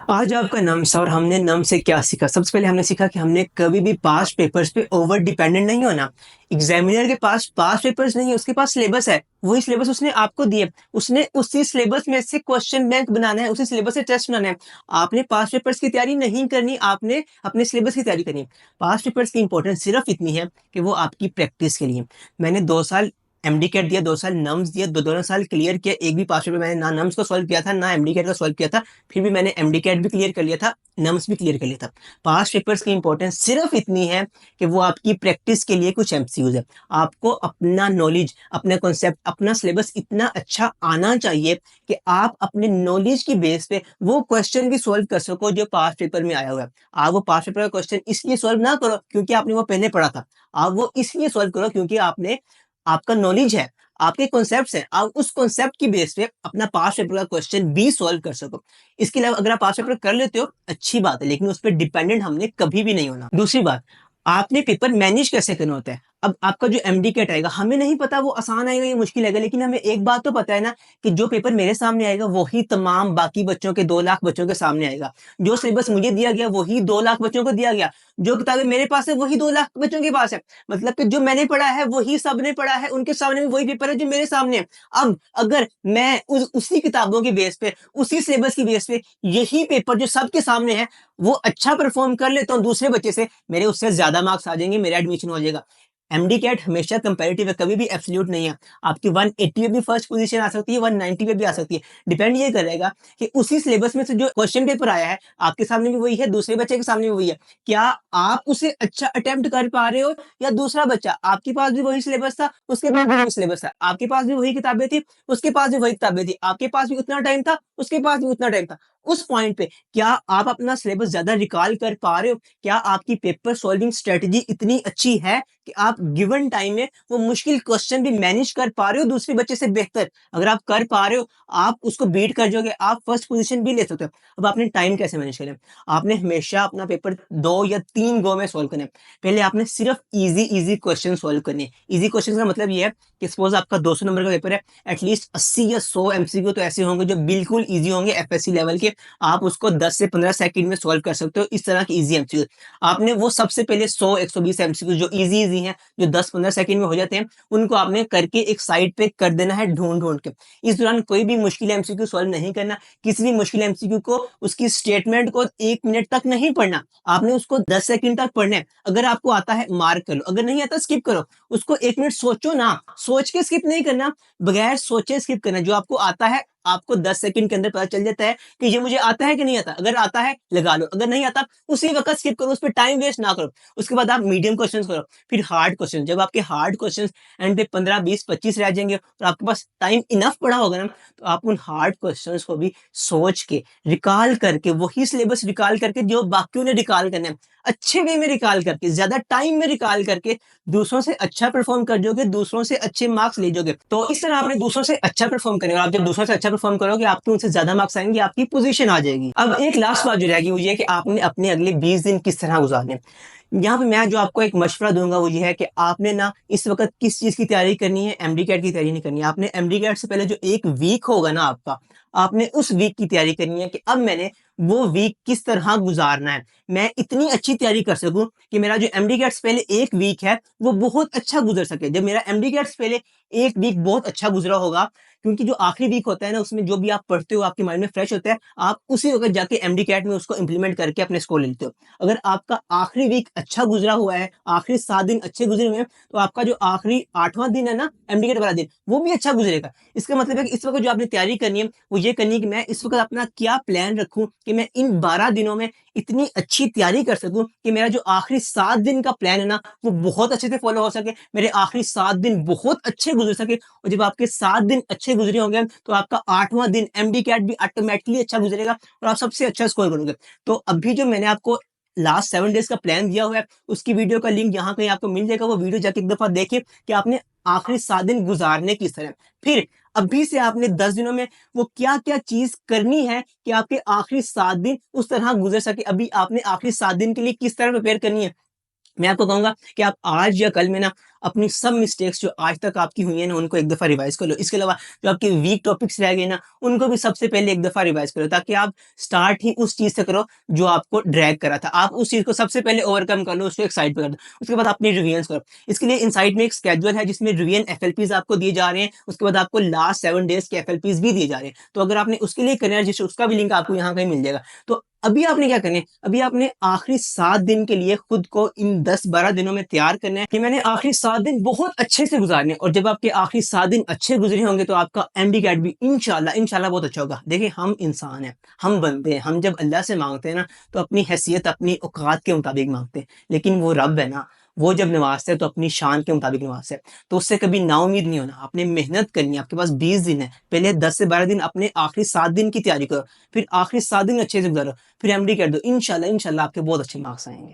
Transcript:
आज आपका नम्स और हमने नम से क्या सीखा? सबसे पहले हमने सीखा कि हमने कभी भी पास्ट पेपर्स पे ओवर डिपेंडेंट नहीं होना। एग्जामिनर के पास पास्ट पेपर्स नहीं है, उसके पास सिलेबस है। वही सिलेबस उसने आपको दिए। उसने उसी सिलेबस में से क्वेश्चन बैंक बनाना है, उसी सिलेबस से टेस्ट बनाना है। आपने पास्ट पेपर्स की तैयारी नहीं करनी, आपने अपने सिलेबस की तैयारी करनी है। पास्ट पेपर्स की इंपॉर्टेंस सिर्फ इतनी है कि वो आपकी प्रैक्टिस के लिए। मैंने 2 साल एमडी कैट दिया, 2 साल नम्स दिया, दोनों साल क्लियर किया। एक भी पास्ट पेपर मैंने ना नम्स को सॉल्व किया था, ना एमडी कैट को सॉल्व किया था। फिर भी मैंने एमडी कैट भी क्लियर कर लिया था, नम्स भी क्लियर कर लिया था। पास्ट पेपर्स की इंपॉर्टेंस सिर्फ इतनी है कि वो आपकी प्रैक्टिस के लिए कुछ एमसीक्यूज है। आपको अपना नॉलेज, अपना कॉन्सेप्ट, अपना सिलेबस इतना अच्छा आना चाहिए कि आप अपने नॉलेज की बेस पे वो क्वेश्चन भी सॉल्व कर सको जो पास्ट पेपर में आया हुआ है। आप वो पास्ट पेपर का क्वेश्चन इसलिए सॉल्व ना करो क्योंकि आपने वो पहले पढ़ा था। आप वो इसलिए सॉल्व करो क्योंकि आपने आपका नॉलेज है, आपके कॉन्सेप्ट्स हैं, आप उस कॉन्सेप्ट की बेस पे अपना पास्ट पेपर का क्वेश्चन भी सॉल्व कर सको। इसके अलावा अगर आप पास्ट पेपर कर लेते हो, अच्छी बात है, लेकिन उस पर डिपेंडेंट हमने कभी भी नहीं होना। दूसरी बात, आपने पेपर मैनेज कैसे करना होता है। अब आपका जो एमडी कैट आएगा, हमें नहीं पता वो आसान आएगा या मुश्किल आएगा, लेकिन हमें एक बात तो पता है ना कि जो पेपर मेरे सामने आएगा वही तमाम बाकी बच्चों के 2 लाख बच्चों के सामने आएगा। जो सिलेबस मुझे दिया गया वही 2 लाख बच्चों को दिया गया। जो किताबें मेरे पास है वही 2 लाख बच्चों के पास है। मतलब कि जो मैंने पढ़ा है वही सबने पढ़ा है, उनके सामने भी वही पेपर है जो मेरे सामने है। अब अगर मैं उसी किताबों के बेस पे, उसी सिलेबस की बेस पे यही पेपर जो सबके सामने है, वो अच्छा परफॉर्म कर लेता हूँ दूसरे बच्चे से, मेरे उससे ज्यादा मार्क्स आ जाएंगे, मेरा एडमिशन हो जाएगा। एमडी कैट हमेशा कंपैरेटिव है, कभी भी एब्सोल्यूट नहीं है। आपकी 180 पे भी फर्स्ट पोजीशन आ सकती है, 190 पे भी आ सकती है। डिपेंड ये करेगा कि उसी सिलेबस में से जो क्वेश्चन पेपर आया है, आपके सामने भी वही है, दूसरे बच्चे के सामने भी वही है। क्या आप उसे अच्छा अटेम्प्ट कर पा रहे हो, या दूसरा बच्चा, आपके पास भी वही सिलेबस था, उसके पास भी वही सिलेबस था, आपके पास भी वही किताबें थी, उसके पास भी वही किताबें थी, आपके पास भी उतना टाइम था, उसके पास भी उतना टाइम था। उस पॉइंट पे क्या आप अपना सिलेबस ज्यादा रिकॉल कर पा रहे हो? क्या आपकी पेपर सॉल्विंग स्ट्रेटजी इतनी अच्छी है कि आप गिवन टाइम में वो मुश्किल क्वेश्चन भी मैनेज कर पा रहे हो दूसरे बच्चे से बेहतर? अगर आप कर पा रहे हो, आप उसको बीट कर जाओगे, आप फर्स्ट पोजीशन भी ले सकते हो। अब आपने टाइम कैसे मैनेज करना है? आपने हमेशा अपना पेपर 2 या 3 गो में सॉल्व करना है। पहले आपने सिर्फ इजी इजी क्वेश्चन सॉल्व करने हैं। इजी क्वेश्चन का मतलब ये है कि सपोज आपका 200 नंबर का पेपर है, एटलीस्ट 80 या 100 एमसीक्यू तो ऐसे होंगे जो बिल्कुल इजी होंगे, एफएससी लेवल के। आप उसको 10 से 15 सेकंड में सॉल्व कर सकते हो, इस तरह की इजी एमसीक्यू। आपने वो सबसे पहले 100 120 एमसीक्यू जो इजी इजी हैं, जो 10-15 सेकंड में हो जाते हैं, उनको आपने करके एक साइड पे कर देना है ढूंढ ढूंढ के। इस दौरान कोई भी मुश्किल एमसीक्यू सॉल्व नहीं करना। किसी भी मुश्किल एमसीक्यू को, उसकी स्टेटमेंट को 1 मिनट तक नहीं पढ़ना, आपने उसको 10 सेकंड तक पढ़ना है। अगर आपको आता है मार्क कर लो, अगर नहीं आता स्किप करो। उसको 1 मिनट सोचो ना, सोच के स्किप नहीं करना, बगैर सोचे स्किप करना। जो आपको आता है, आपको 10 सेकंड के अंदर पता चल जाता है कि ये मुझे आता है कि नहीं आता। अगर आता है लगा लो, अगर नहीं आता उसी वक्त स्किप करो, उस पर टाइम वेस्ट ना करो। उसके बाद आप मीडियम क्वेश्चंस करो, फिर हार्ड क्वेश्चन। जब आपके हार्ड क्वेश्चंस एंड पे 15 20 25 रह जाएंगे और आपके पास टाइम इनफ पड़ा होगा ना, तो आप उन हार्ड क्वेश्चंस को भी सोच के, रिकॉल करके, वही सिलेबस रिकॉल करके जो बाकियों ने रिकॉल करना है, अच्छे वे में रिकॉल करके, ज्यादा टाइम में रिकॉल करके दूसरों से अच्छा परफॉर्म कर जोगे, दूसरों से अच्छे मार्क्स ले जोगे। तो इस तरह आपने दूसरों से अच्छा परफॉर्म करेंगे, और आप जब दूसरों से अच्छा परफॉर्म करोगे, आपके उनसे ज्यादा मार्क्स आएंगे, आपकी पोजीशन आ जाएगी। अब एक लास्ट बात जो रहेगी वो ये है कि आपने अपने अगले 20 दिन किस तरह गुजारने। यहाँ पे मैं जो आपको एक मशवरा दूंगा वो ये है कि आपने ना इस वक्त किस चीज की तैयारी करनी है, एमडी कैट की तैयारी नहीं करनी है। आपने एमडी कैट से पहले जो एक वीक होगा ना आपका, आपने उस वीक की तैयारी करनी है कि अब मैंने वो वीक किस तरह गुजारना है। मैं इतनी अच्छी तैयारी कर सकूं कि मेरा जो एमडी कैट से पहले एक वीक है वो बहुत अच्छा गुजर सके। जब मेरा एमडी कैट से पहले एक वीक बहुत अच्छा गुजरा होगा, क्योंकि जो आखिरी वीक होता है ना, उसमें जो भी आप पढ़ते हो आपके माइंड में फ्रेश होता है, आप उसी वक्त जाके एमडी कैट में उसको इंप्लीमेंट करके अपने स्कोर ले लेते हो। अगर आपका आखिरी वीक अच्छा गुजरा हुआ है, आखिरी 7 दिन अच्छे गुजरे हुए हैं, तो आपका जो आखिरी 8वां दिन है ना, एमडी कैट वाला दिन, वो भी अच्छा गुजरेगा। इसका मतलब है कि इस वक्त जो आपने तैयारी करनी है वो ये करनी है कि मैं इस वक्त अपना क्या प्लान रखूं कि मैं इन 12 दिनों में इतनी अच्छी तैयारी कर सकूं कि मेरा जो आखिरी 7 दिन का प्लान है ना, वो बहुत अच्छे से फॉलो हो सके, मेरे आखिरी 7 दिन बहुत अच्छे गुजर सके। और जब आपके 7 दिन अच्छे गुजरे होंगे, तो आपका 8वां दिन एमडी कैट भी ऑटोमेटिकली अच्छा गुजरेगा और आप सबसे अच्छा स्कोर करोगे। तो अभी जो मैंने आपको लास्ट 7 डेज का प्लान दिया हुआ है, उसकी वीडियो का लिंक यहाँ कहीं आपको मिल जाएगा। वो वीडियो जाके एक दफा देखिए कि आपने आखिरी 7 दिन गुजारने किस तरह। फिर अभी से आपने 10 दिनों में वो क्या क्या चीज करनी है कि आपके आखिरी 7 दिन उस तरह गुजर सके। अभी आपने आखिरी 7 दिन के लिए किस तरह प्रिपेयर करनी है, मैं आपको कहूंगा कि आप आज या कल में ना अपनी सब मिस्टेक्स जो आज तक आपकी हुई है ना, उनको एक दफ़ा रिवाइज़ कर लो। इसके अलावा जो आपके वीक टॉपिक्स रह गए ना, उनको भी सबसे पहले एक दफ़ा रिवाइज़ करो, ताकि आप स्टार्ट ही उस चीज़ से करो जो आपको ड्रैग करा था। आप उस चीज़ को सबसे पहले ओवरकम कर लो, उसको एक साइड पे कर दो। उसके बाद अपनी रिवीजन्स करो। इसके लिए इनसाइड में एक शेड्यूल है जिसमें रिवीजन एफएलपीज़ आपको दिए जा रहे हैं। उसके बाद आपको लास्ट 7 डेज़ के एफएलपीज़ भी दिए जा रहे हैं। तो अगर आपने उसके लिए करना है रजिस्टर, उसका भी लिंक आपको यहाँ कहीं मिल जाएगा। तो अभी आपने क्या करना है, अभी आपने आखिरी 7 दिन के लिए खुद को इन 10-12 दिनों में तैयार करना है कि मैंने आखिरी 7 दिन बहुत अच्छे से गुज़ारने हैं, और जब आपके आखिरी 7 दिन अच्छे गुज़रे होंगे तो आपका एमडी कैट भी इंशाल्लाह बहुत अच्छा होगा। देखिए, हम इंसान हैं, हम बंदे हैं, हम जब अल्लाह से माँगते हैं ना, तो अपनी हैसियत, अपनी औकात के मुताबिक माँगते हैं। लेकिन वो रब है ना, वो जब नवाज़ता है तो अपनी शान के मुताबिक नवाज़ता है। तो उससे कभी नाउम्मीद नहीं होना, आपने मेहनत करनी है, आपके पास 20 दिन है। पहले 10 से 12 दिन अपने आखिरी 7 दिन की तैयारी करो, फिर आखिरी 7 दिन अच्छे से गुज़ारो, फिर एमडी कर दो। इंशाल्लाह आपके बहुत अच्छे मार्क्स आएँगे।